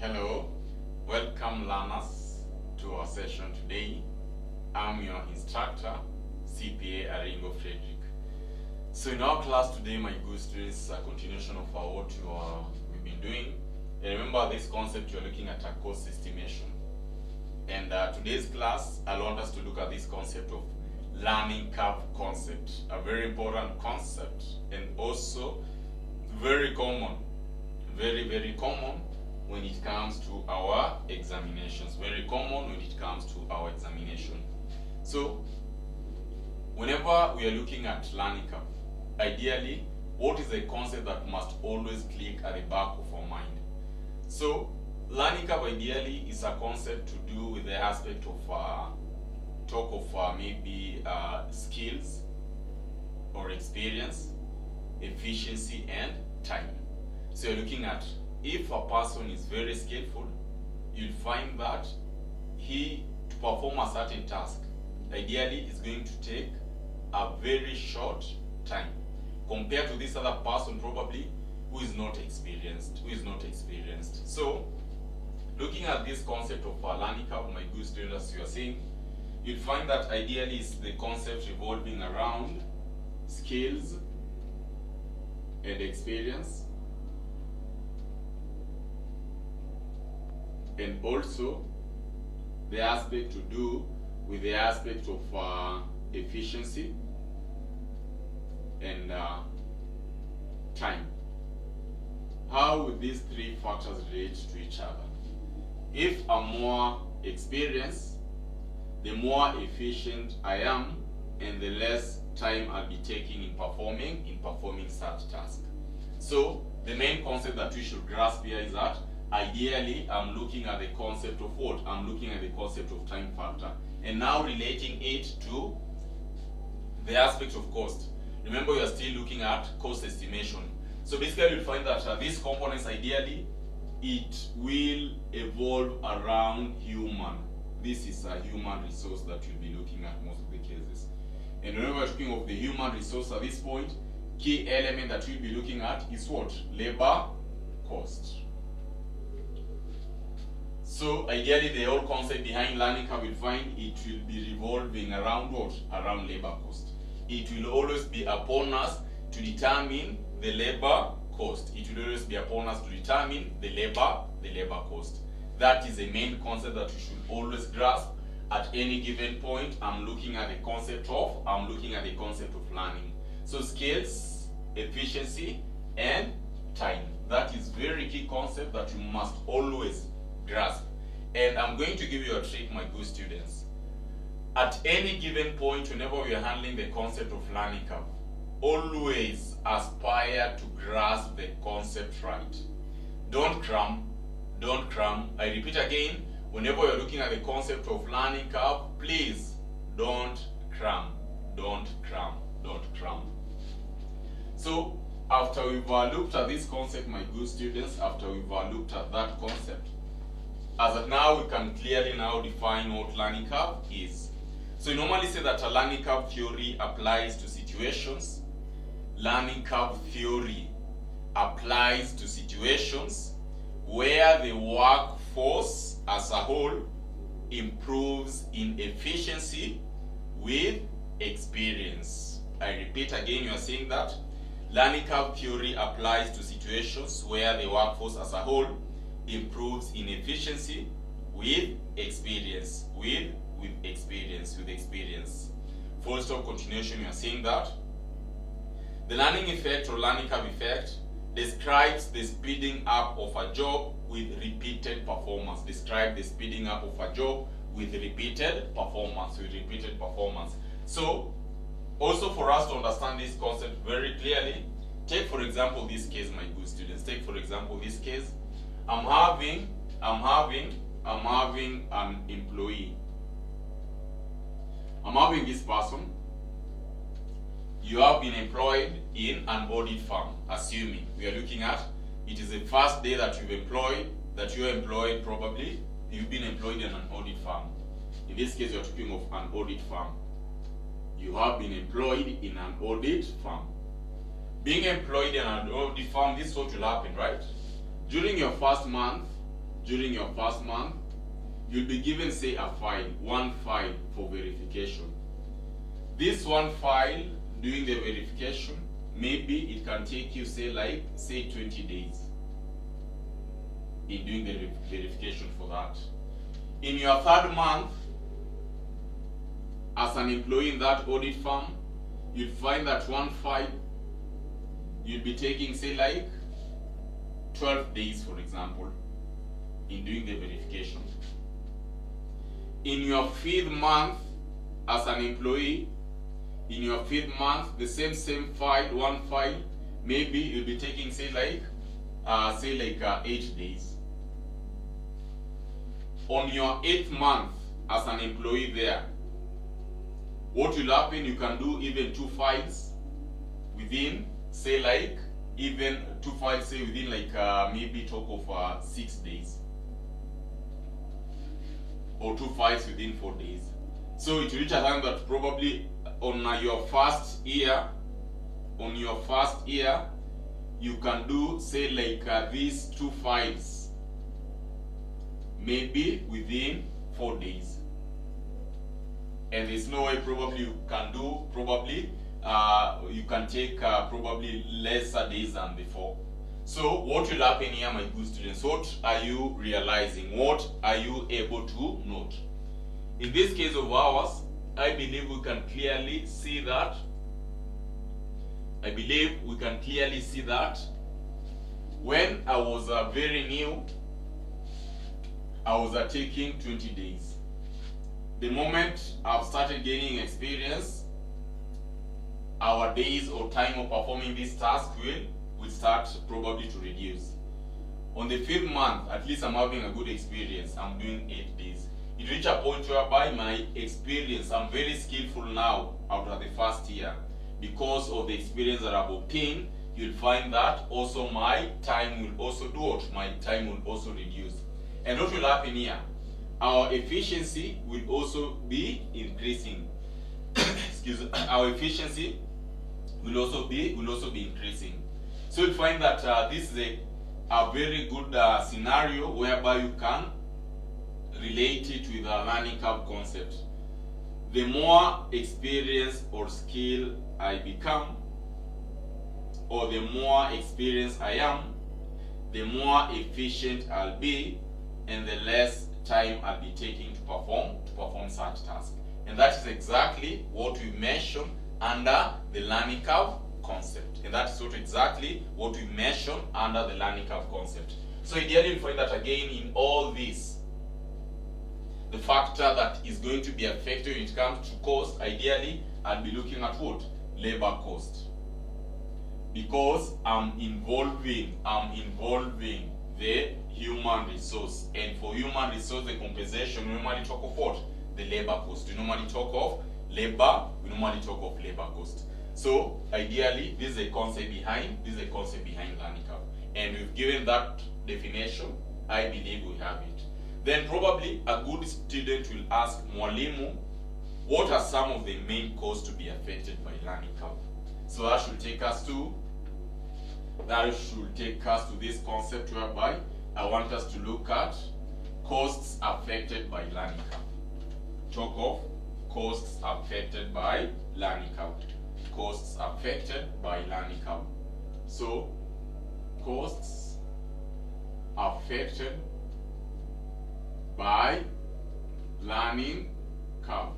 Hello, welcome learners to our session today. I'm your instructor, CPA Aringo Frederick. So in our class today, my good students, a continuation of what we've been doing. And remember this concept, you're looking at a cost estimation. And today's class, I want us to look at this concept of learning curve concept, a very important concept and also very common, very common when it comes to our examinations. Very common when it comes to our examination. So whenever we are looking at learning curve, ideally, what is a concept that must always click at the back of our mind? So learning curve ideally is a concept to do with the aspect of maybe skills or experience, efficiency and time. So you're looking at, if a person is very skillful, you'll find that he, to perform a certain task, ideally is going to take a very short time compared to this other person probably who is not experienced. So looking at this concept of a learning curve, my good students, as you are saying, you'll find that ideally is the concept revolving around skills and experience, and also the aspect to do with the aspect of efficiency and time. How would these three factors relate to each other? If I'm more experienced, the more efficient I am, and the less time I'll be taking in performing such task. So the main concept that we should grasp here is that ideally I'm looking at the concept of what? I'm looking at the concept of time factor, and now relating it to the aspect of cost. Remember, you are still looking at cost estimation. So basically you'll find that these components, ideally it will evolve around human. This is a human resource that you'll be looking at most of the cases. And whenever we're talking of the human resource at this point, key element that we'll be looking at is what? Labor cost. So ideally the whole concept behind learning curve, will find it will be revolving around what? Around labor cost. It will always be upon us to determine the labor cost. It will always be upon us to determine the labor cost. That is the main concept that you should always grasp at any given point. I'm looking at the concept of learning. So skills, efficiency and time. That is very key concept that you must always grasp. And I'm going to give you a trick, my good students. At any given point, whenever we are handling the concept of learning curve, always aspire to grasp the concept right. Don't cram. I repeat again, whenever you're looking at the concept of learning curve, please don't cram. So after we've looked at this concept, my good students, after we've looked at that concept, as of now we can clearly now define what learning curve is. So we normally say that a learning curve theory applies to situations. Learning curve theory applies to situations where the workforce as a whole improves in efficiency with experience. I repeat again, you are saying that learning curve theory applies to situations where the workforce as a whole improves in efficiency with experience. With experience. Full stop, continuation, you are saying that the learning effect or learning curve effect describes the speeding up of a job with repeated performance. So also for us to understand this concept very clearly, take for example this case, my good students. Take for example this case. I'm having an employee. I'm having this person. You have been employed in an audit firm, assuming we are looking at it is the first day that you're employed probably. You've been employed in an audit firm. In this case, you're talking of an audit firm. You have been employed in an audit firm. Being employed in an audit firm, this is what will happen, right? During your first month, during your first month, you'll be given, say, a file, one file for verification. This one file doing the verification, maybe it can take you, say 20 days in doing the verification for that. In your third month, as an employee in that audit firm, you'll find that one file you'll be taking, say 12 days, for example, in doing the verification. In your fifth month, as an employee, in your fifth month, the same file, one file, maybe you'll be taking, say 8 days. On your 8th month, as an employee there, what will happen? You can do even 2 files within, say even 2 files, say within maybe talk of 6 days, or 2 files within 4 days. So it will reach a time that probably on your first year, you can do, say these 2 files maybe within 4 days. And there's no way probably you can do, you can take probably lesser days than before. So what will happen here, my good students? What are you realizing? What are you able to note? In this case of ours, I believe we can clearly see that. When I was very new, I was taking 20 days. The moment I've started gaining experience, our days or time of performing this task will start probably to reduce. On the 5th month, at least I'm having a good experience. I'm doing 8 days. It reached a point whereby my experience, I'm very skillful now after the first year. Because of the experience that I've obtained, you'll find that also my time will also do what? My time will also reduce. And what will happen here? Our efficiency will also be increasing. Our efficiency will also be increasing. So you'll find that this is a very good scenario whereby you can relate it with a learning curve concept. The more experienced or skilled I become, or the more experienced I am, the more efficient I'll be, and the less time I'll be taking to perform such tasks. And that is exactly what we mentioned under the learning curve concept. And that is exactly what we mentioned under the learning curve concept. So ideally, you find that again in all this, the factor that is going to be affected when it comes to cost, ideally, I'll be looking at what? Labor cost. Because I'm involving the human resource. And for human resource, the compensation, we normally talk of what? The labor cost. We normally talk of labor, we normally talk of labor cost. So ideally, this is a concept behind learning curve. And we've given that definition. I believe we have it. Then probably a good student will ask, Mwalimu, what are some of the main costs to be affected by learning curve? So that should take us to this concept whereby I want us to look at costs affected by learning curve. Talk of costs affected by learning curve. Costs affected by learning curve. So costs affected by learning curve.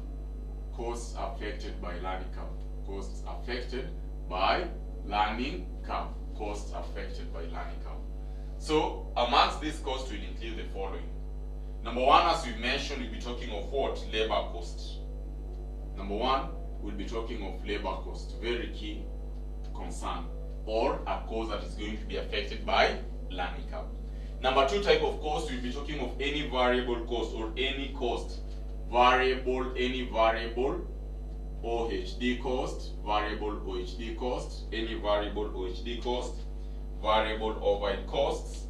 Costs affected by learning curve. Costs affected by learning curve. Costs affected by learning curve. So amongst these costs will include the following. Number one, as we mentioned, we'll be talking of what? Labor cost. Number one, we'll be talking of labor cost. Very key concern, or a cost that is going to be affected by learning curve. Number two type of cost, we'll be talking of any variable cost or any cost. Variable, any variable, OHD cost, variable OHD cost, any variable OHD cost, variable overhead costs,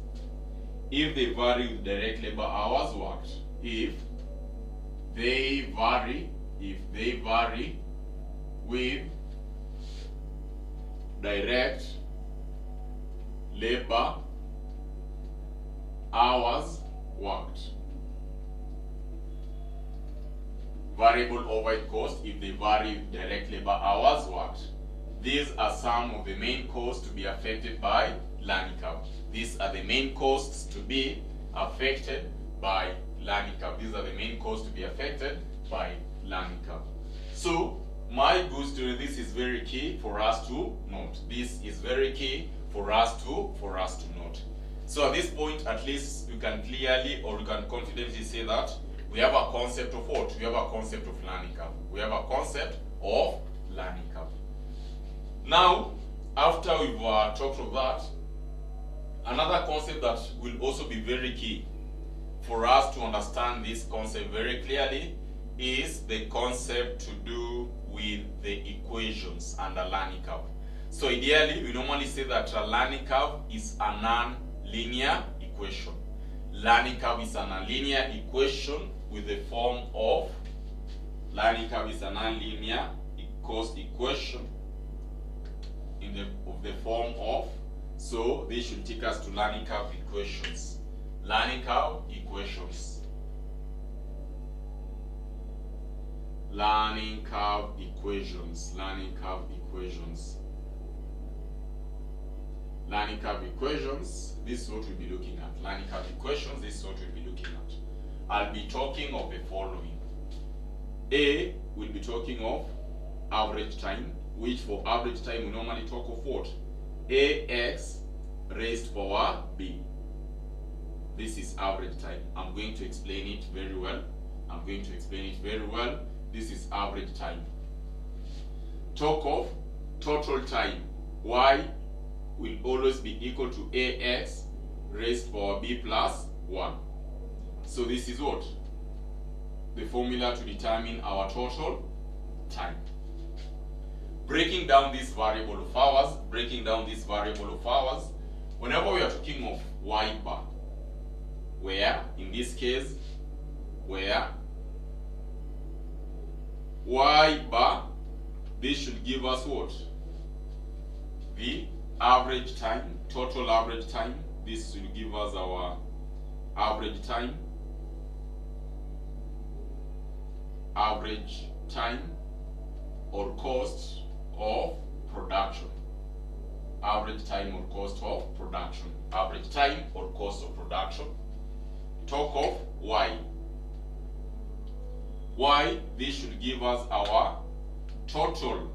if they vary with direct labor hours worked. If they vary with direct labor hours worked. Variable overhead cost if they vary with direct labor hours worked. These are some of the main costs to be affected by learning curve. These are the main costs to be affected by learning curve. These are the main costs to be affected by learning curve. So, my good student, this is very key for us to note. This is very key for us to note. So at this point, at least you can clearly or you can confidently say that we have a concept of what? We have a concept of learning curve. We have a concept of learning curve. Now, after we've talked of that, another concept that will also be very key for us to understand this concept very clearly is the concept to do with the equations and the learning curve. So ideally, we normally say that a learning curve is a non-linear equation. Learning curve is a non-linear equation with the form of, learning curve is a non-linear cost equation of the form of, so this should take us to learning curve equations. Learning curve equations. Learning curve equations. Learning curve equations. Learning curve equations. This is what we'll be looking at. Learning curve equations. This is what we'll be looking at. I'll be talking of the following. A, we'll be talking of average time, which for average time we normally talk of what? AX raised power B. This is average time. I'm going to explain it very well. This is average time. Talk of total time. Y will always be equal to AX raised power B plus 1. So this is what? The formula to determine our total time. Breaking down this variable of hours, whenever we are talking of Y bar, where, in this case, where Y bar, this should give us what? The average time, total average time. This will give us our average time. Average time or cost of production. Average time or cost of production. Average time or cost of production. Talk of Y. Y, this should give us our total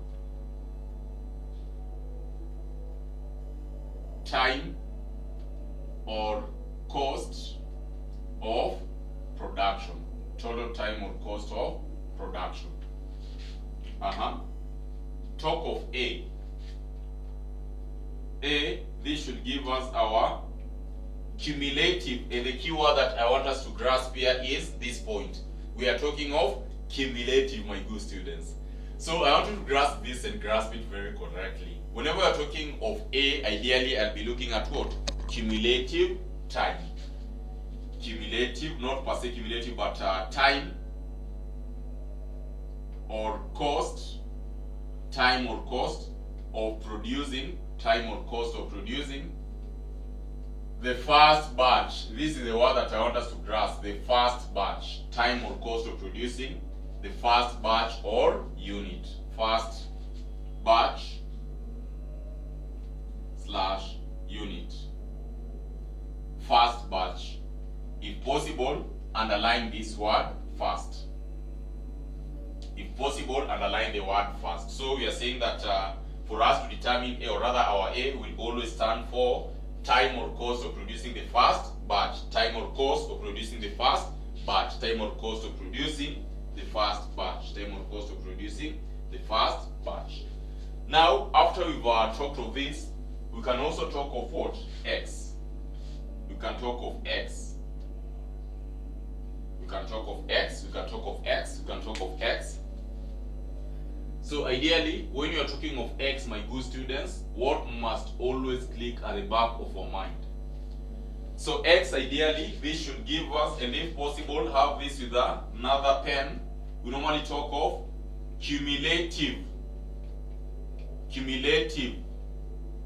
time or cost of production. Total time or cost of production. Talk of A. A, this should give us our cumulative, and the key word that I want us to grasp here is this point. We are talking of cumulative, my good students. So I want you to grasp this and grasp it very correctly. Whenever we are talking of A, ideally I'll be looking at what? Cumulative time. Cumulative, not per se cumulative, but time or cost, time or cost of producing, the first batch. This is the word that I want us to grasp, the first batch, time or cost of producing the first batch or unit. First batch slash unit. First batch. If possible, underline this word first. If possible, underline the word first. So we are saying that for us to determine A, or rather our A will always stand for time or cost of producing the first batch. Time or cost of producing the first batch. Time or cost of producing the first batch. Time or cost of producing the first batch. Now, after we've talked of this, we can also talk of what? X. We can talk of X. We can talk of X. We can talk of X. We can talk of X. So ideally, when you are talking of X, my good students, what must always click at the back of our mind? So X, ideally, this should give us, and if possible, have this with another pen. We normally talk of cumulative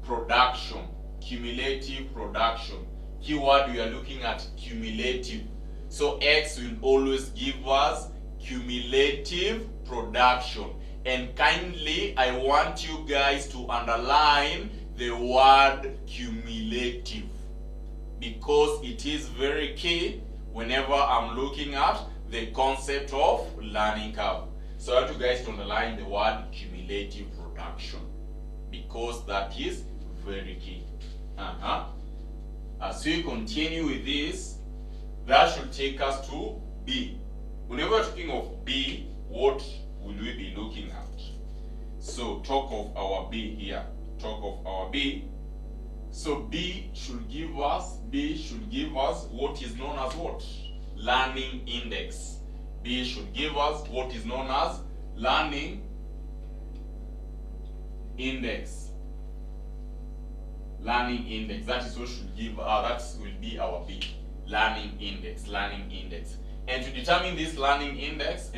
production. Cumulative production. keyword we are looking at cumulative. So X will always give us cumulative production. And kindly, I want you guys to underline the word cumulative, because it is very key whenever I'm looking at the concept of learning curve. So I want you guys to underline the word cumulative production, because that is very key. As we continue with this, that should take us to B. Whenever we're talking of B, what will we be looking at? So talk of our B here. Talk of our B. So B should give us what is known as what? Learning index. B should give us what is known as learning index. Learning index. That is what should give that will be our B. Learning index. Learning index. And to determine this learning index,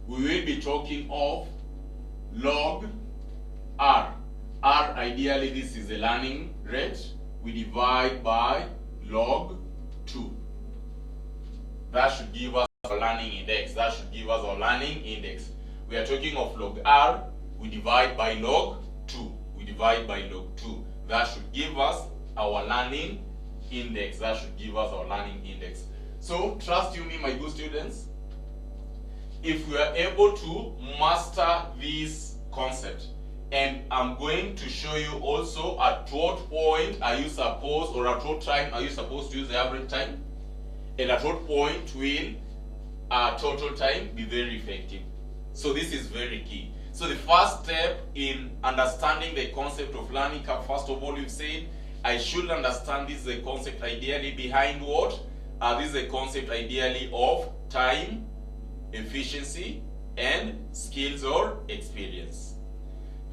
we will be talking of log R. R, ideally, this is the learning rate. We divide by log 2. That should give us our learning index. We are talking of log R. We divide by log 2. That should give us our learning index. So trust you me, my good students, if we are able to master this concept, and I'm going to show you also at what point are you supposed, or at what time are you supposed to use the average time, and at what point will total time be very effective. So this is very key. So the first step in understanding the concept of learning curve, first of all, we've said I should understand this is a concept ideally behind what? This is a concept ideally of time, efficiency, and skills or experience.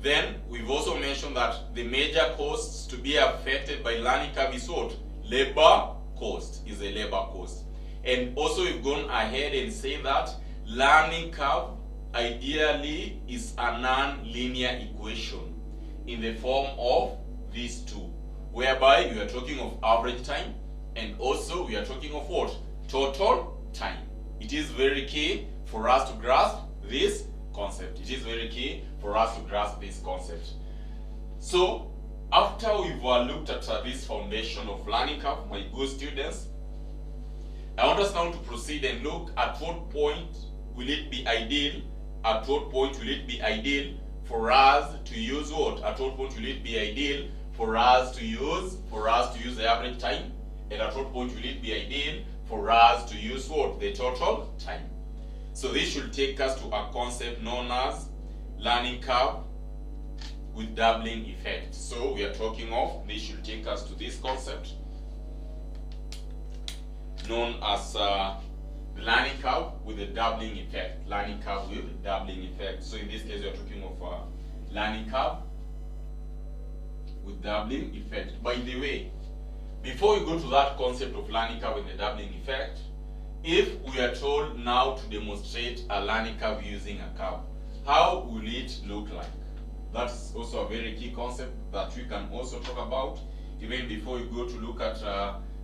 Then we've also mentioned that the major costs to be affected by learning curve is what? Labor cost is a labor cost. And also we've gone ahead and said that learning curve ideally is a non-linear equation in the form of these two, whereby we are talking of average time, and also we are talking of what? Total time. It is very key for us to grasp this concept. So after we've looked at this foundation of learning curve, my good students, I want us now to proceed and look at what point will it be ideal, for us to use what? At what point will it be ideal for us to use the average time, and at what point will it be ideal for us to use what? The total time. So this should take us to a concept known as learning curve with doubling effect. So we are talking of, this should take us to this concept known as the learning curve with a doubling effect. So in this case we are talking of learning curve with doubling effect. By the way, before we go to that concept of learning curve with the doubling effect, if we are told now to demonstrate a learning curve using a curve, how will it look like? That's also a very key concept that we can also talk about even before we go to look at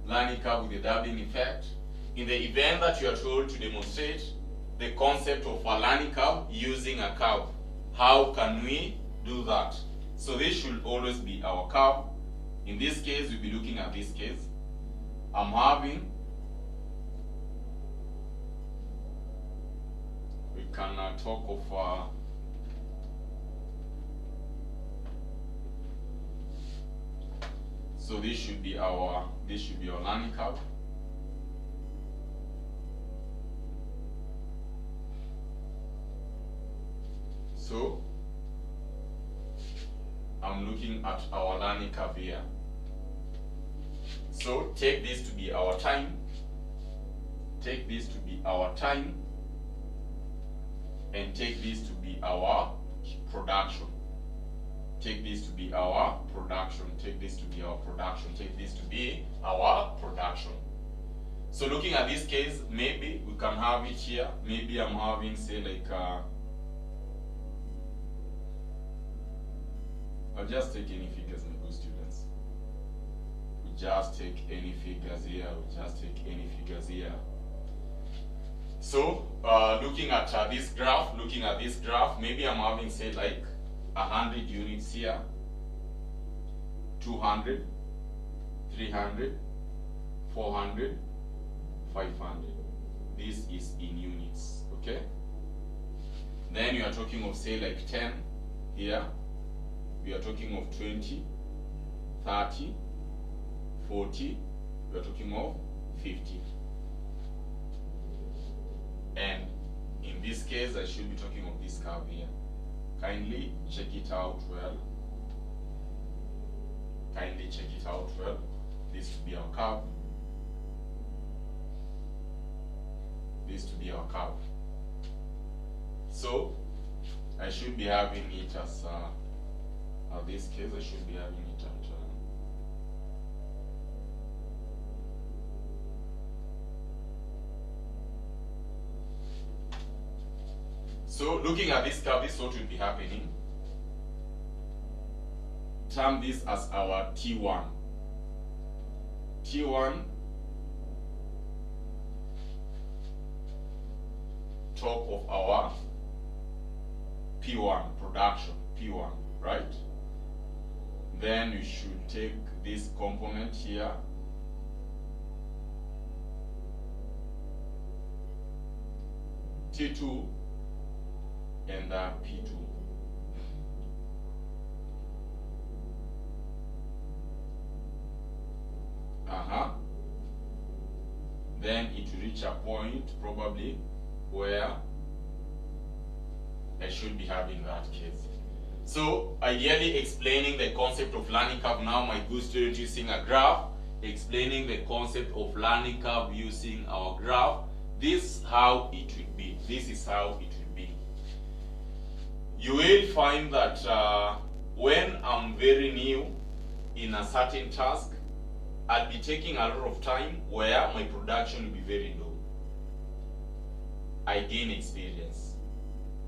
learning curve with the doubling effect. In the event that you are told to demonstrate the concept of a learning curve using a curve, how can we do that? So this should always be our curve. In this case, we'll be looking at this case. I'm having, we can talk of so this should be our learning curve. So I'm looking at our learning curve here. So take this to be our time. And take this to be our production. So looking at this case, maybe we can have it here. Maybe I'm having, say, like I'll just take any figures, my good students. We just take any figures here. So, looking at this graph, maybe I'm having, say, like 100 units here, 200, 300, 400, 500. This is in units, okay? Then you are talking of, say, like 10 here. We are talking of 20, 30, 40. We are talking of 50. And in this case, I should be talking of this curve here. Kindly check it out well. This to be our curve. So I should be having it as this case. I should be having it at so looking at this curve, this is what will be happening. Term this as our T1. Top of our P1 production, P1, right? Then you should take this component here, T2 and P2. Then it will reach a point probably where I should be having that case. So ideally explaining the concept of learning curve now, my good student, using a graph, explaining the concept of learning curve using our graph. This is how it will be. You will find that when I'm very new in a certain task, I'll be taking a lot of time where my production will be very low. I gain experience.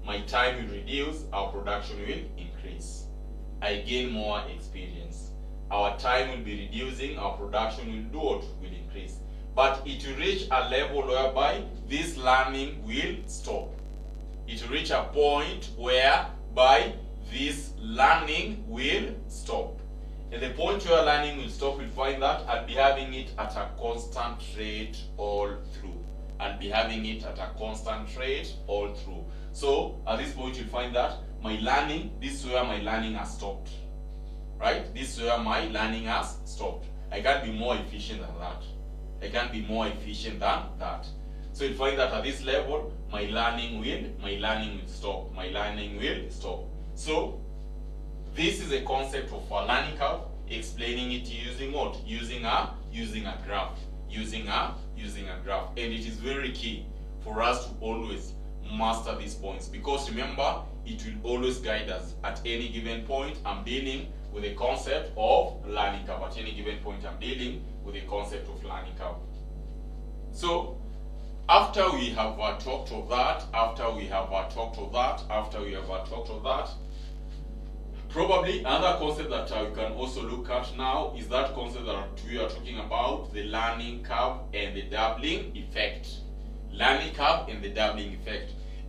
My time will reduce, our production will increase. I gain more experience. Our time will be reducing, our production will do what? Will increase. But it will reach a level whereby this learning will stop. It will reach a point whereby this learning will stop. At the point where learning will stop, you'll find that I'll be having it at a constant rate all through. So at this point you'll find that my learning, this is where my learning has stopped. Right? This is where my learning has stopped. I can't be more efficient than that. So you'll find that at this level, my learning will stop. So this is a concept of a learning curve, explaining it using what? Using a graph. And it is very key for us to always master these points, because remember, it will always guide us. At any given point, I'm dealing with the concept of learning curve. So after we have talked of that, probably another concept that we can also look at now is that concept that we are talking about, the learning curve and the doubling effect.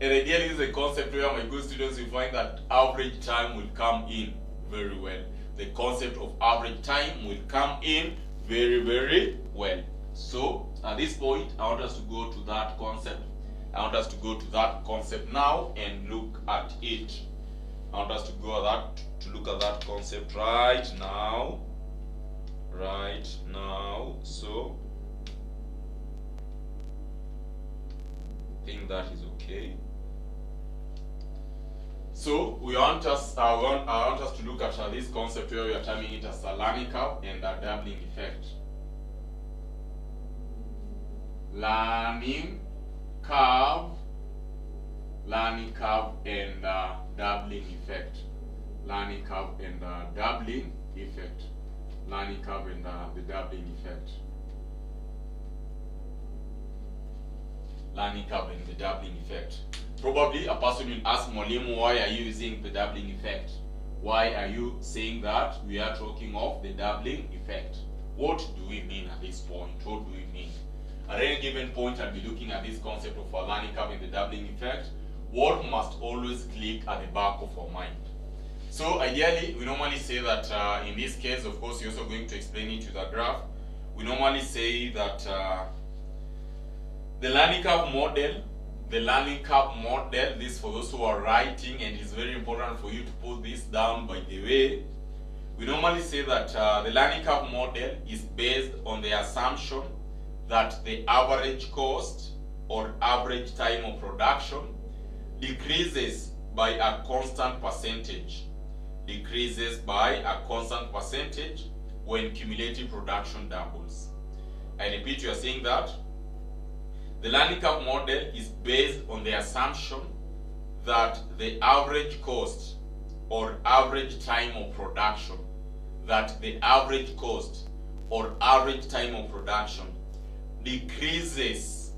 And ideally, this is a concept where my good students will find that average time will come in very well. The concept of average time will come in very, very well. So at this point, I want us to go to that concept. Now and look at it. I want us to look at that concept right now. So I think that is okay. So I want us to look at this concept where we are terming it as a learning curve and a doubling effect. Learning curve and doubling effect. Learning curve and doubling effect. Learning curve and the doubling effect. Learning curve and the doubling effect. Probably a person will ask Mwalimu, why are you using the doubling effect? Why are you saying that we are talking of the doubling effect? What do we mean at this point? What do we mean? At any given point, I'll be looking at this concept of a learning curve and the doubling effect. What must always click at the back of our mind? So ideally, we normally say that in this case, of course, you're also going to explain it with a graph. We normally say that the learning curve model, this for those who are writing, and it's very important for you to put this down by the way. We normally say that the learning curve model is based on the assumption that the average cost or average time of production decreases by a constant percentage. When cumulative production doubles. I repeat, you are saying that the learning curve model is based on the assumption that the average cost or average time of production, decreases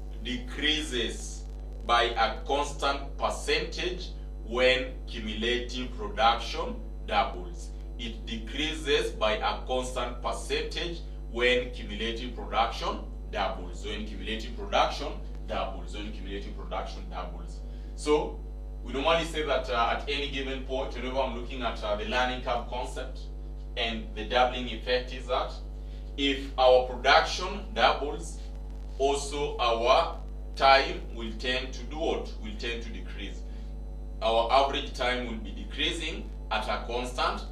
by a constant percentage when cumulative production doubles. It decreases by a constant percentage when cumulative production doubles. So we normally say that at any given point, whenever I'm looking at the learning curve concept and the doubling effect, is that if our production doubles, also our time will tend to do what? Will tend to decrease. Our average time will be decreasing at a constant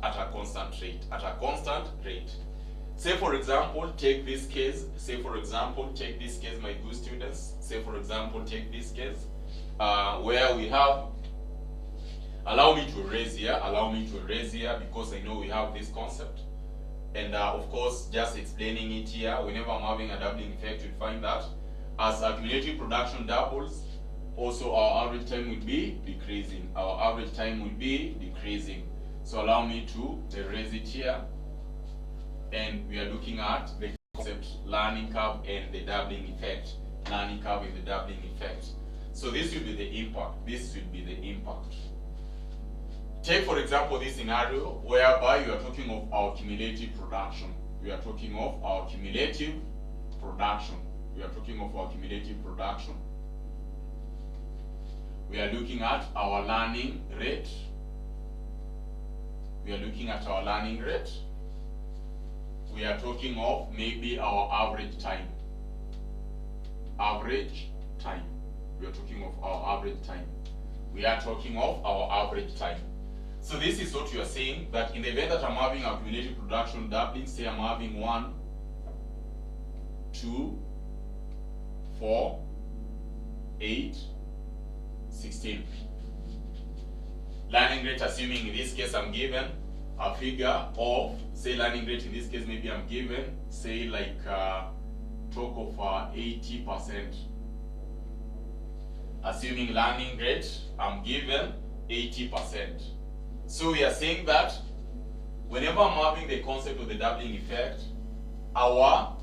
rate. Say for example, take this case, my good students. Say for example, take this case where we have, allow me to erase here because I know we have this concept. And of course, just explaining it here, whenever I'm having a doubling effect, you'll find that as accumulative production doubles, also our average time will be decreasing. So allow me to erase it here. And we are looking at the concept learning curve and the doubling effect. So this will be the impact. Take for example this scenario whereby you are talking of our cumulative production. We are looking at our cumulative production. We are talking of maybe our average time. We are talking of our average time. So this is what you are saying, that in the event that I'm having accumulative production doubling, say I'm having 1, 2, 4, 8, 16. Learning rate, assuming in this case I'm given a figure of, say learning rate in this case, maybe I'm given, say like talk of 80%. Assuming learning rate, I'm given 80%. So we are saying that whenever I'm having the concept of the doubling effect, our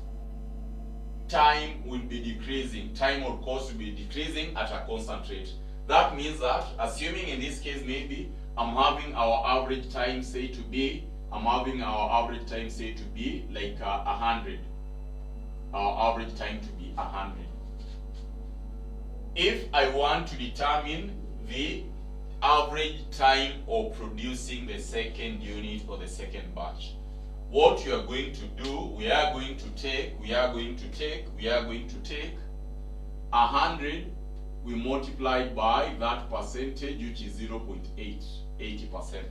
time will be decreasing. Time or cost will be decreasing at a constant rate. That means that, assuming in this case maybe I'm having our average time say to be like 100. Our average time to be 100. If I want to determine the average time of producing the second unit or the second batch, what you are going to do, we are going to take 100, we multiply by that percentage, which is 0.8, 80%.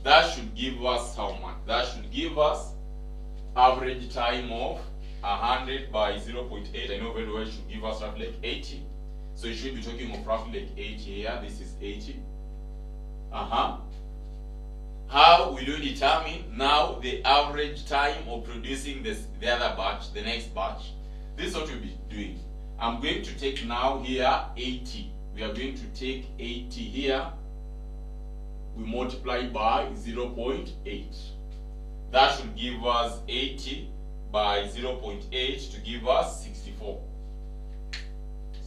That should give us how much? That should give us average time of 100 by 0.8. I know very well it should give us roughly like 80. So you should be talking of roughly like 80 here. This is 80. How will you determine now the average time of producing the other batch, the next batch? This is what we'll be doing. I'm going to take now here 80. We are going to take 80 here. We multiply by 0.8. That should give us 80 by 0.8 to give us 64.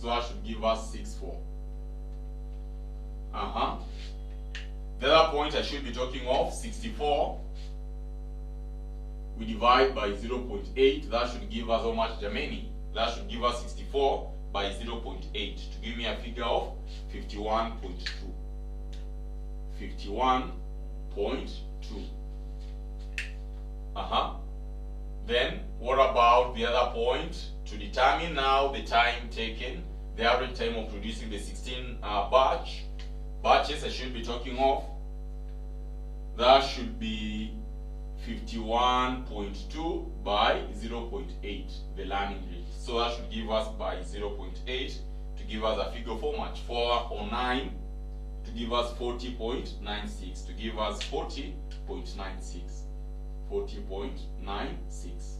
So that should give us 64. The other point I should be talking of, 64. We divide by 0.8. That should give us how much, Germany? That should give us 64 by 0.8 to give me a figure of 51.2. 51.2. Then what about the other point? To determine now the time taken, the average time of producing the 16 batches I should be talking of, that should be 51.2 by 0.8, the learning rate. So that should give us by 0.8 to give us a figure of how much? 4 or 9 to give us 40.96, to give us 40.96. 40.96.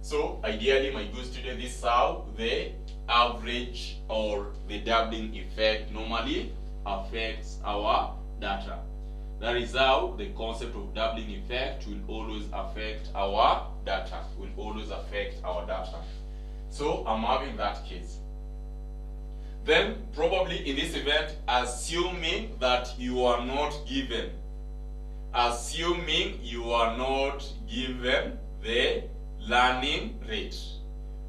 So ideally, my good student, this is how the average or the doubling effect normally affects our data. That is how the concept of doubling effect will always affect our data. So I'm having that case. Then probably in this event, assuming that you are not given the learning rate,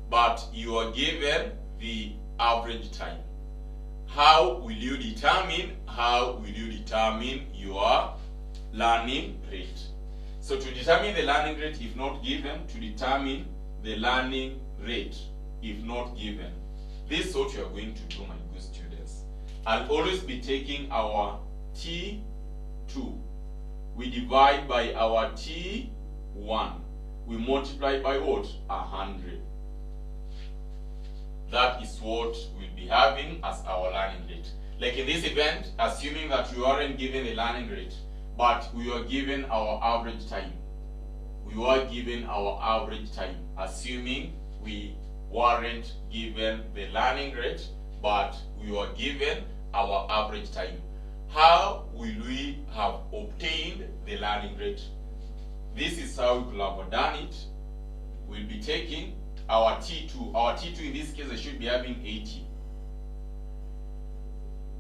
but you are given the average time. How will you determine your learning rate? So to determine the learning rate if not given, to determine the learning rate if not given, this is what you are going to do, my good students. I'll always be taking our T2. We divide by our T1. We multiply by what? 100. That is what we'll be having as our learning rate. Like in this event, assuming that we aren't given the learning rate, but we are given our average time. Assuming we weren't given the learning rate, but we were given our average time. How will we have obtained the learning rate? This is how we could have done it. We'll be taking our T2. Our T2 in this case, I should be having 80.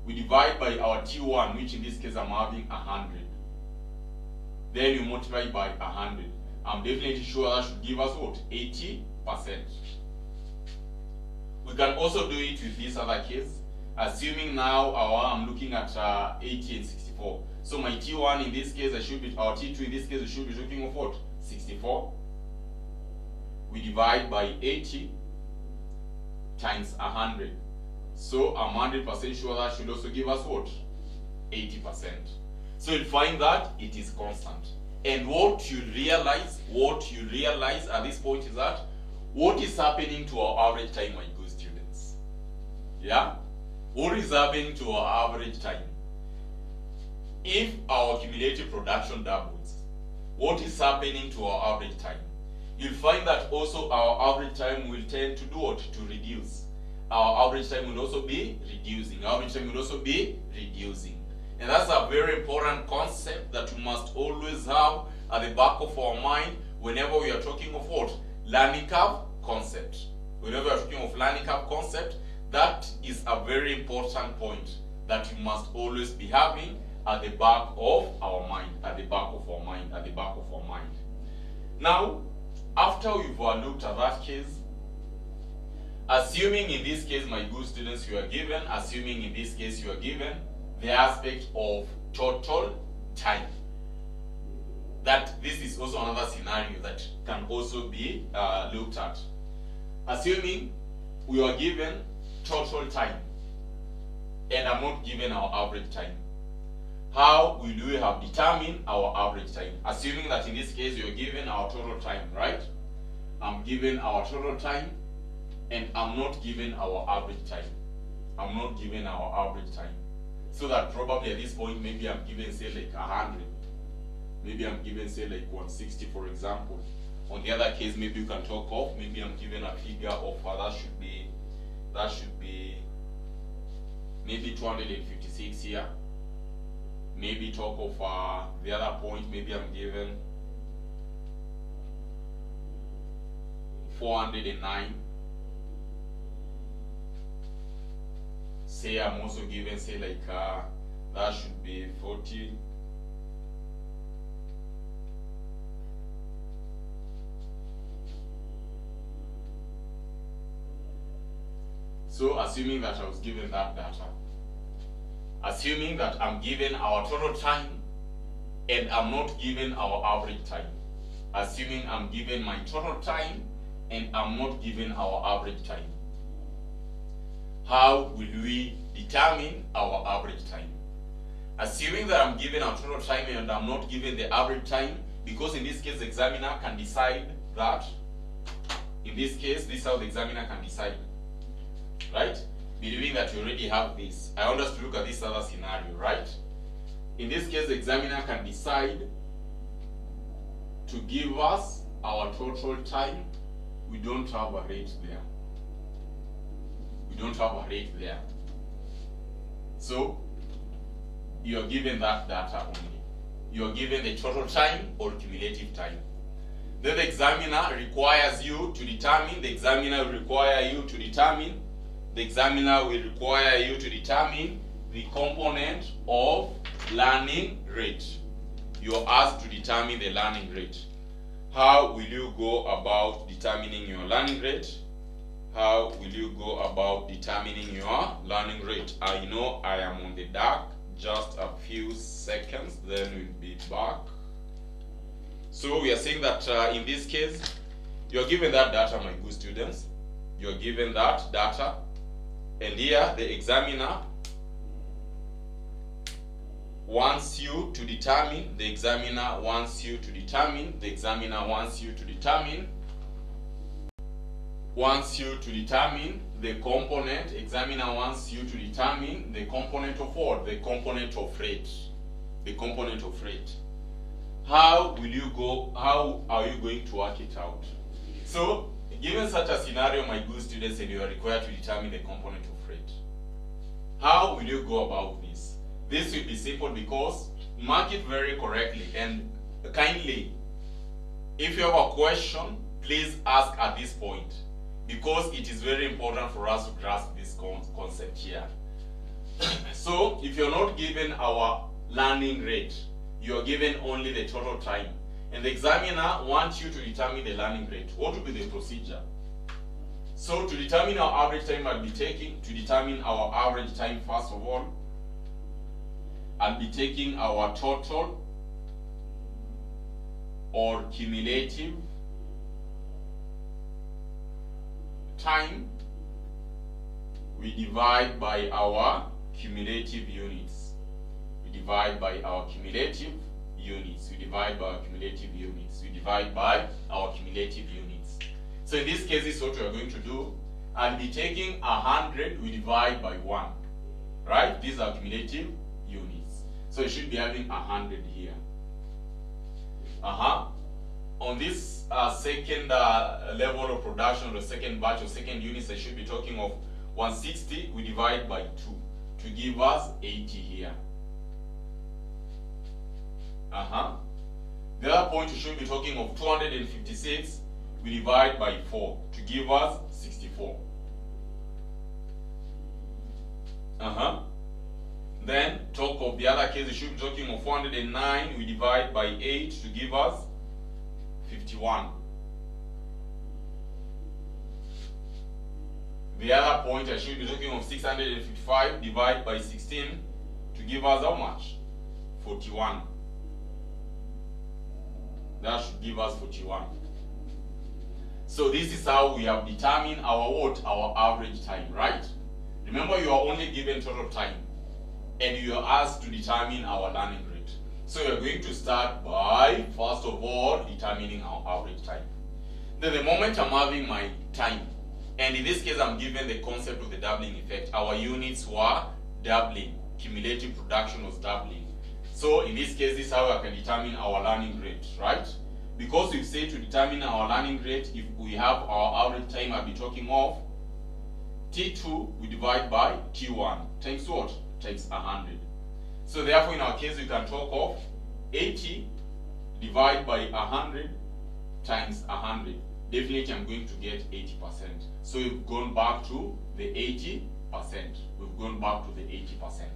We divide by our T1, which in this case I'm having 100. Then you multiply by 100. I'm definitely sure that should give us what? 80%. We can also do it with this other case. Assuming now I'm looking at 80 and 64. So my T1 in this case, our T2 in this case, I should be talking of what? 64. We divide by 80 times 100. So I'm 100% sure that should also give us what? 80%. So you'll find that it is constant. And what you realize at this point is that what is happening to our average time, my good students? Yeah? What is happening to our average time? If our cumulative production doubles, what is happening to our average time? You'll find that also our average time will tend to do what? To reduce. Our average time will also be reducing. And that's a very important concept that we must always have at the back of our mind whenever we are talking of what? Learning curve concept. Whenever we are talking of learning curve concept, that is a very important point that we must always be having at the back of our mind, Now, after we've looked at that case, assuming in this case, my good students, you are given the aspect of total time. That this is also another scenario that can also be looked at. Assuming we are given total time and I'm not given our average time, how will we have determined our average time? Assuming that in this case you're given our total time, right? I'm given our total time and I'm not given our average time. So that probably at this point maybe I'm given say like 100. Maybe I'm given say like 160 for example. On the other case maybe you can talk of, maybe I'm given a figure of that should be maybe 256 here. Maybe talk of the other point, maybe I'm given 409. Say I'm also given say like that should be 40 So assuming that I was given that data, assuming that I'm given our total time and I'm not given our average time, assuming I'm given my total time and I'm not given our average time, how will we determine our average time? Assuming that I'm given our total time and I'm not given the average time, because in this case the examiner can decide that. In this case, this is how the examiner can decide, right? Believing that you already have this. I want us to look at this other scenario, right? In this case, the examiner can decide to give us our total time. We don't have a rate there. We don't have a rate there. So, you are given that data only. You are given the total time or cumulative time. Then the examiner requires you to determine, the examiner will require you to determine the component of learning rate. You are asked to determine the learning rate. How will you go about determining your learning rate? How will you go about determining your learning rate? I know I am on the dark. Just a few seconds, then we'll be back. So we are saying that in this case, you're given that data, my good students. You're given that data, and here the examiner wants you to determine, the examiner wants you to determine the component, examiner wants you to determine the component of what? The component of rate. The component of rate. How are you going to work it out? So, given such a scenario, my good students, and you are required to determine the component of rate, how will you go about this? This will be simple, because mark it very correctly, and kindly, if you have a question, please ask at this point, because it is very important for us to grasp this concept here. So, if you're not given our learning rate, you are given only the total time, and the examiner wants you to determine the learning rate. What will be the procedure? So to determine our average time, I'll be taking, to determine our average time, first of all, I'll be taking our total or cumulative time. We divide by our cumulative units. We divide by our cumulative units. So in this case, this is what we are going to do. I'll be taking 100, we divide by 1. Right? These are cumulative units. So you should be having 100 here. On this second level of production, or second batch or second units, I should be talking of 160, we divide by 2 to give us 80 here. The other point, we should be talking of 256, we divide by 4 to give us 64. Then talk of the other case, we should be talking of 409, we divide by 8 to give us 51. The other point, I should be talking of 655, divide by 16 to give us how much? 41. That should give us 41. So this is how we have determined our what? Our average time, right? Remember, you are only given total time, and you are asked to determine our learning rate. So you are going to start by, first of all, determining our average time. Then the moment I'm having my time, and in this case I'm given the concept of the doubling effect, our units were doubling, cumulative production was doubling. So in this case, this is how I can determine our learning rate, right? Because we say to determine our learning rate, if we have our average time, I'll be talking of T2, we divide by T1, times what? Times 100. So therefore, in our case, we can talk of 80 divided by 100 times 100. Definitely, I'm going to get 80%. So we've gone back to the 80%. We've gone back to the 80%.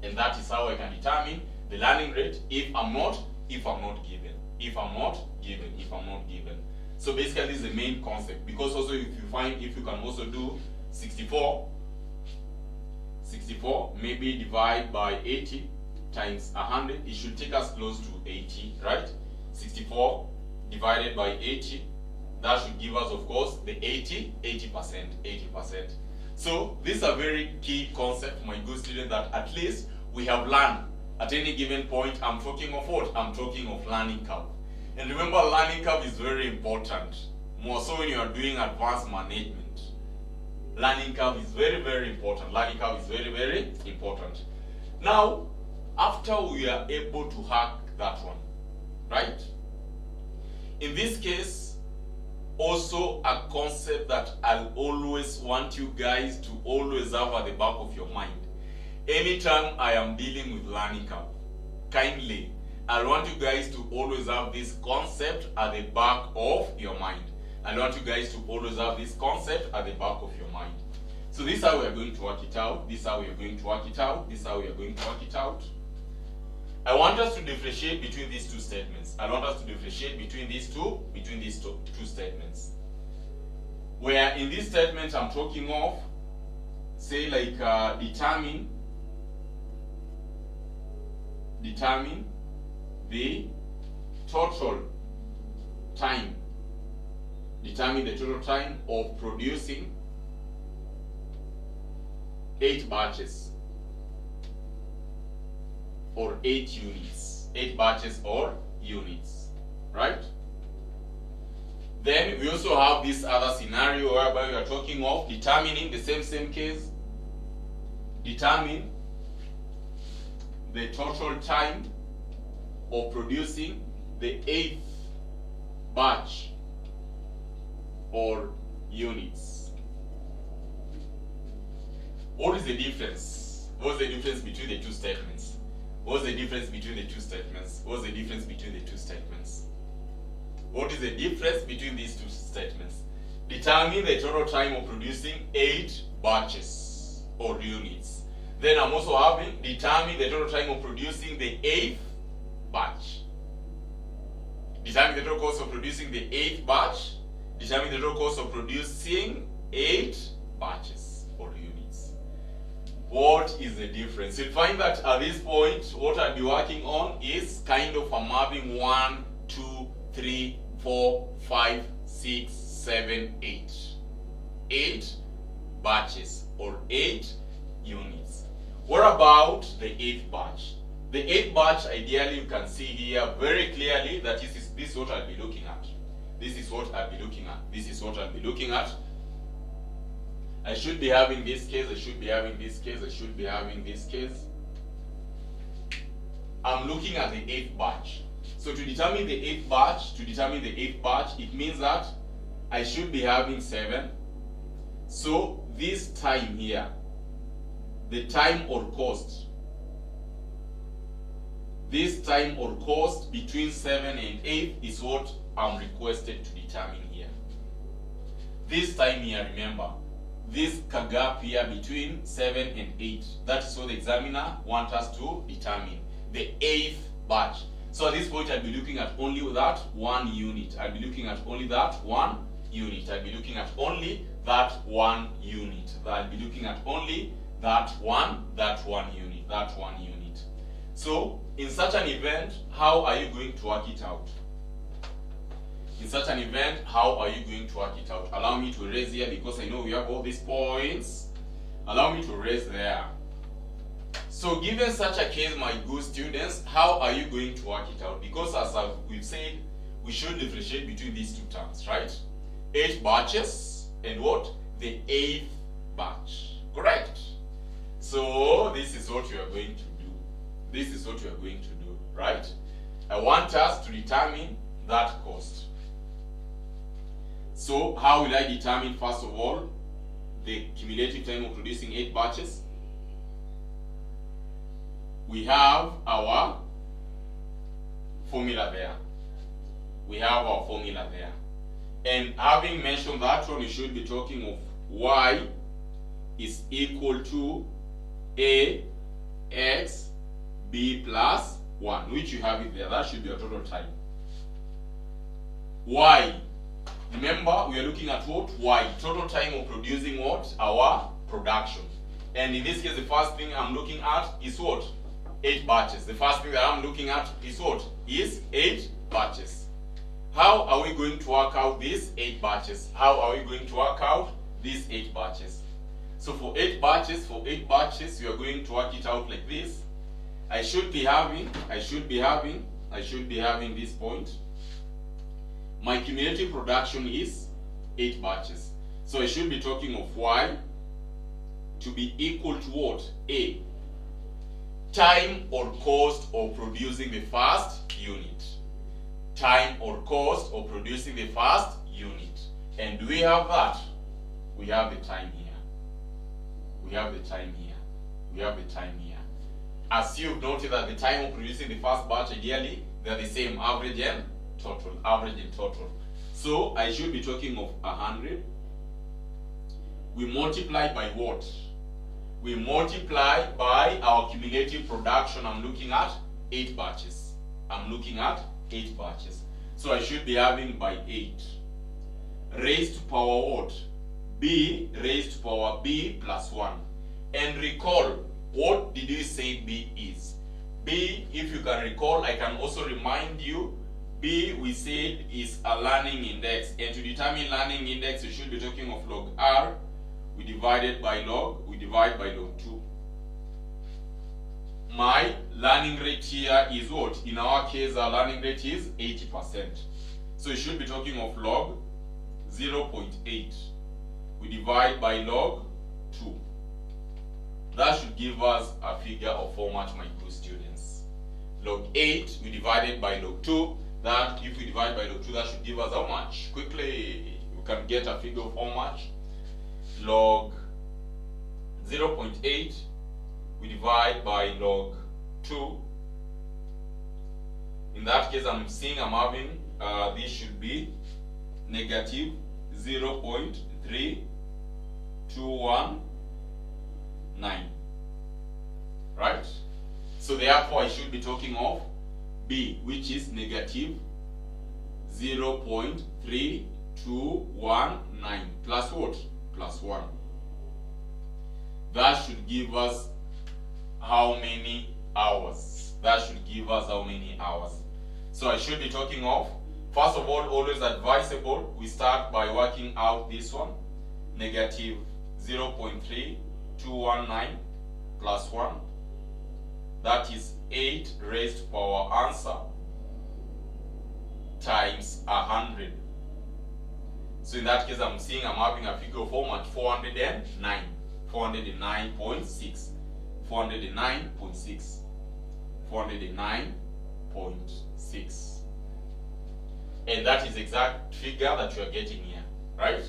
And that is how I can determine the learning rate if I'm not given. So basically, this is the main concept, because also if you can also do 64 64, maybe divide by 80 times 100, it should take us close to 80, right? 64 divided by 80, that should give us, of course, the 80%. So this is a very key concept, my good student, that at least we have learned at any given point. I'm talking of what? I'm talking of learning curve. And remember, learning curve is very important, more so when you are doing advanced management. Learning curve is very, very important. Learning curve is very, very important. Now, after we are able to hack that one, right? In this case, also a concept that I'll always want you guys to always have at the back of your mind. Anytime I am dealing with learning curve, kindly, I want you guys to always have this concept at the back of your mind. I want you guys to always have this concept at the back of your mind. So this is how we are going to work it out. This is how we are going to work it out. This is how we are going to work it out. I want us to differentiate between these two statements. I want us to differentiate between these two statements. Where in this statement I'm talking of, say like determine the total time. Determine the total time of producing 8 batches or 8 units. 8 batches or units, right? Then we also have this other scenario whereby we are talking of determining the same case. Determine the total time of producing the 8th batch or units. What is the difference? What's the difference between the two statements? What's the difference between the two statements? What's the difference between the two statements? What is the difference between these two statements? Determine the total time of producing 8 batches or units. Then I'm also having determine the total time of producing the 8th batch. Determine the total cost of producing the 8th batch. Determine the total cost of producing 8 batches or units. What is the difference? You'll find that at this point, what I'll be working on is kind of I'm having 1, 2, 3, 4, 5, 6, 7, 8. 8 batches or 8 units. What about the 8th batch? The 8th batch, ideally, you can see here very clearly that this is what I'll be looking at. This is what I'll be looking at. This is what I'll be looking at. I should be having this case. I should be having this case. I should be having this case. I'm looking at the 8th batch. So to determine the 8th batch, it means that I should be having 7. So this time here, the time or cost, this time or cost between 7 and 8 is what I'm requested to determine here. This time here, remember, this gap here between 7 and 8, that is what the examiner wants us to determine, the 8th batch. So at this point, I'll be looking at only that 1 unit. I'll be looking at only that 1 unit. I'll be looking at only that 1 unit. I'll be looking at only that one unit. So in such an event, how are you going to work it out? In such an event, how are you going to work it out? Allow me to erase here because I know we have all these points. Allow me to erase there. So given such a case, my good students, how are you going to work it out? Because as we've said, we should differentiate between these two terms, right? 8 batches and what? The 8th batch. Correct? So this is what you are going to do. This is what you are going to do, right? I want us to determine that cost. So how will I determine, first of all, the cumulative time of producing 8 batches? We have our formula there. And having mentioned that one, you should be talking of y is equal to a x b plus 1, which you have it there. That should be your total time. Y. Remember, we are looking at what? Y. Total time of producing what? Our production. And in this case, the first thing I'm looking at is what? 8 batches. The first thing that I'm looking at is what? Is 8 batches. How are we going to work out these 8 batches? How are we going to work out these 8 batches? So for 8 batches, you are going to work it out like this. I should be having this point. My cumulative production is 8 batches. So I should be talking of Y to be equal to what? A, time or cost of producing the first unit. Time or cost of producing the first unit. And do we have that? We have the time here. We have the time here. We have the time here. As you've noted that the time of producing the first batch, ideally, they're the same, average and total. Average and total. So I should be talking of 100. We multiply by what? We multiply by our cumulative production. I'm looking at 8 batches. I'm looking at 8 batches. So I should be having by 8 raised to power what? B raised to power B plus 1. And recall, what did we say B is? B, if you can recall, I can also remind you, B we said is a learning index. And to determine learning index, you should be talking of log R. We divide it by log, we divide by log 2. My learning rate here is what? In our case, our learning rate is 80%. So you should be talking of log 0.8. We divide by log 2. That should give us a figure of how much, my good students. Log 8, we divided by log 2. That, if we divide by log 2, that should give us how much? Quickly, we can get a figure of how much? Log 0.8, we divide by log 2. In that case, I'm having, this should be negative 0.3219. Right? So therefore, I should be talking of B, which is negative 0.3219 plus what? Plus 1. That should give us how many hours? That should give us how many hours? So I should be talking of, first of all, always advisable, we start by working out this one. Negative 0.3219 plus 1. That is 8 raised to power answer times 100. So in that case, I'm having a figure of how much? 409. 409.6. 409.6. 409.6. And that is the exact figure that you are getting here, right?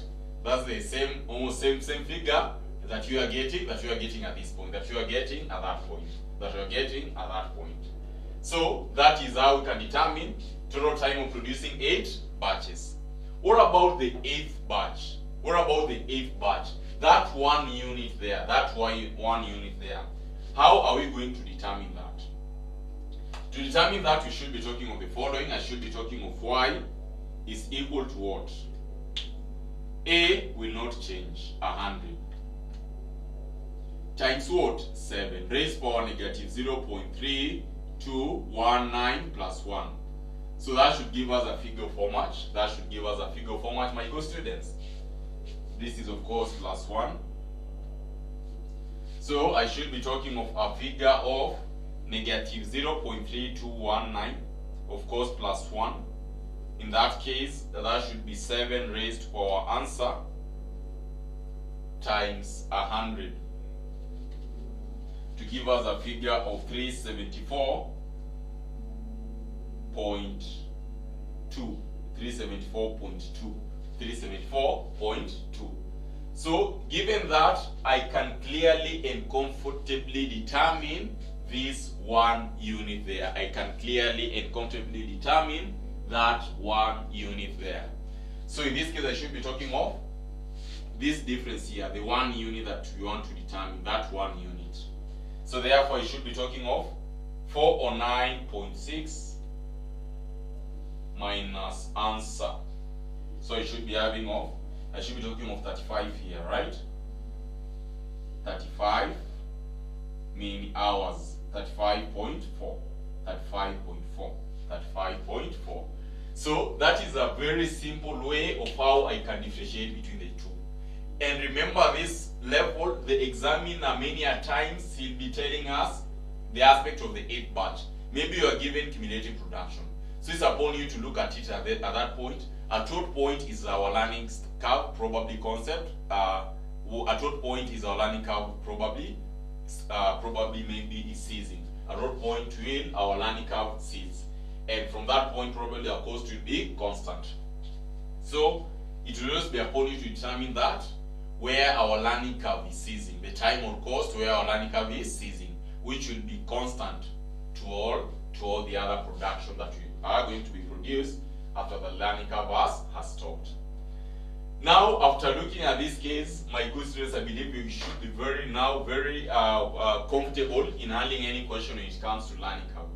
That's the same, almost same figure that you are getting, at this point, that you are getting at that point, So that is how we can determine total time of producing 8 batches. What about the 8th batch? That 1 unit there, How are we going to determine that? To determine that, we should be talking of the following. I should be talking of Y is equal to what? A will not change, 100. Times what? 7. Raised power negative 0.3219 plus 1. So that should give us a figure of how much? My good students? This is of course plus 1. So I should be talking of a figure of negative 0.3219, of course plus 1. In that case, that should be 7 raised to power answer times 100 to give us a figure of 374.2. 374.2. So given that, I can clearly and comfortably determine this 1 unit there. That 1 unit there. So in this case, I should be talking of this difference here, the 1 unit that we want to determine, that 1 unit. So therefore, I should be talking of 409.6 minus answer. So I should be talking of 35 here, right? 35 mean hours, 35.4, 35.4, 35.4. So that is a very simple way of how I can differentiate between the two. And remember this level, the examiner many a times he'll be telling us the aspect of the 8th batch. Maybe you are given cumulative production. So it's upon you to look at it at that point. At what point is our learning curve probably concept? At what point is our learning curve probably maybe is ceasing? At what point will our learning curve cease? And from that point probably our cost will be constant. So it will just be upon you to determine that where our learning curve is ceasing, the time or cost where our learning curve is ceasing, which will be constant to all the other production that we are going to be produced after the learning curve has stopped. Now, after looking at this case, my good students, I believe you should be very comfortable in handling any question when it comes to learning curve.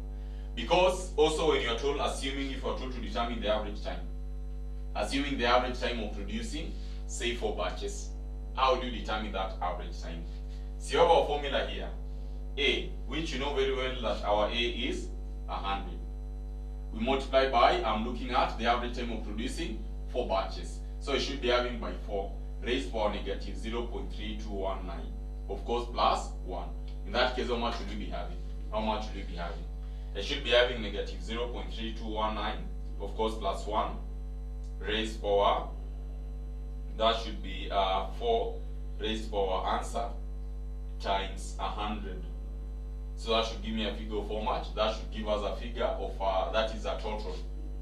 Because also when you are told, assuming if you are told to determine the average time, assuming the average time of producing, say 4 batches, how do you determine that average time? So you have our formula here, A, which you know very well that our A is 100. We multiply by, I'm looking at the average time of producing 4 batches. So I should be having by 4 raised power negative 0.3219. Of course, plus 1. In that case, how much will we be having? How much will we be having? I should be having negative 0.3219, of course, plus 1 raised power. That should be 4 raised power answer times 100. So that should give me a figure of how much? That should give us a figure of, that is a total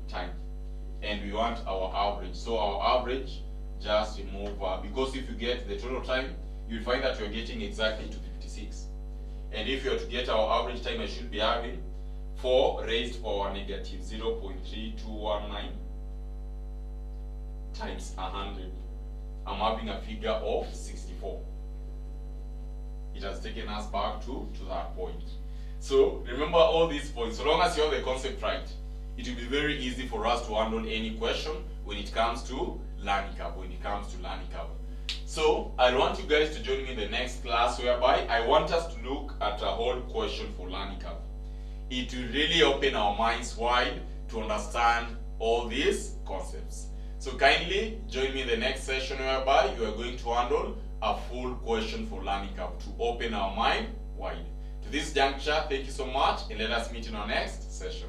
time. And we want our average. So our average, just remove, because if you get the total time, you'll find that you're getting exactly to 56. And if you're to get our average time, I should be having 4 raised power negative 0.3219 times 100. I'm having a figure of 64. It has taken us back to that point. So remember all these points. So long as you have the concept right, it will be very easy for us to handle any question when it comes to learning curve. So I want you guys to join me in the next class, whereby I want us to look at a whole question for learning curve. It will really open our minds wide to understand all these concepts. So kindly join me in the next session, whereby you are going to handle a full question for learning curve to open our mind wide. To this juncture, thank you so much, and let us meet in our next session.